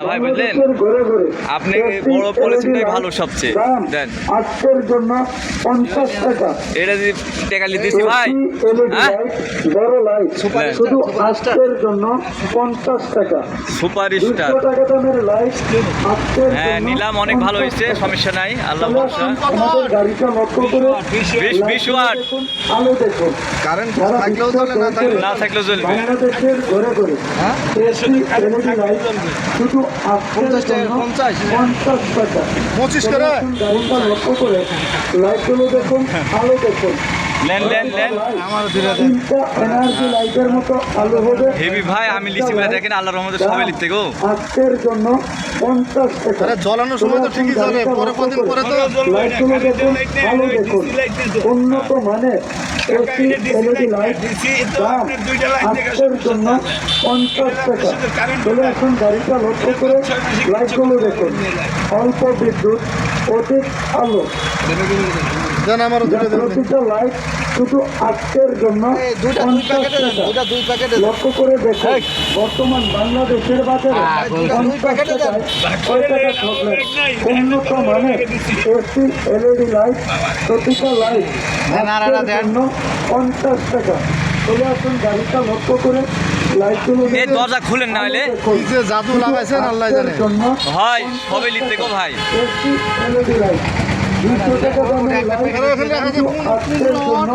ভাই বুঝলেন, আপনি বড় পলিথিনটাই ভালো সবচেয়ে দেন। আজকের জন্য 50 টাকা। এটা যদি টাকা দিতেছি ভাই, হ্যাঁ বড় লাইট শুধু আজকের জন্য 50 টাকা। সুপার স্টার 200 টাকা দামের লাইট আজকের হ্যাঁ জন্য নিলাম, অনেক ভালো হয়েছে, সমস্যা নাই, আল্লাহ ভরসা। আমাদের গাড়িটা লক্ষ্য করে 20 ওয়াট দেখুন, আলো দেখুন। কারেন্ট সারা থাকলেও চলে, না থাকলেও না থাকলেও চলবে। বাংলাদেশের ঘরে ঘরে এসি এলইডি লাইট শুধু আজকের জন্য 50 টাকা। 25 করে। গাড়িটা লক্ষ্য করে লাইটগুলো দেখুন, আলো দেখুন। লেন লেন লেন তিনটা এনার্জি লাইটের মতো আলো হবে। হেভি ভাই, আমি লিখছি বলে দেখেন, আল্লাহর রহমতে সবাই লিখতে গো। আজকের জন্য 50 টাকা। আরে জ্বলানোর সময় তো ঠিকই জ্বলে, পরে কদিন পরে তো লাইটগুলো দেখুন, আলো দেখুন। উন্নত মানের এসি এলইডি লাইট দাম আজকের জন্য 50 টাকা। চলে আসুন, গাড়িটা লক্ষ্য করে লাইটগুলো দেখুন। অল্প বিদ্যুৎ, অধিক আলো। জান আমারও দুটো দেবেন। প্রতিটা লাইট শুধু আজকের জন্য 50 টাকা। লক্ষ্য করে দেখুন, বর্তমান বাংলাদেশের বাজারে 50 টাকায় কয় টাকা চকলেট। উন্নত মানের এসি এলইডি লাইট, প্রতিটা লাইট আজকের জন্য 50 টাকা। চলে আসুন, গাড়িটা লক্ষ্য করে লাইটগুলো এই দরজা খুলেন না হলে কি যে জাদু লাগাইছেন আল্লাহ জানে। হয় সবাই লিখতে গো ভাই। এসি এলইডি লাইট 200 টাকা দামের লাইট আজকের জন্য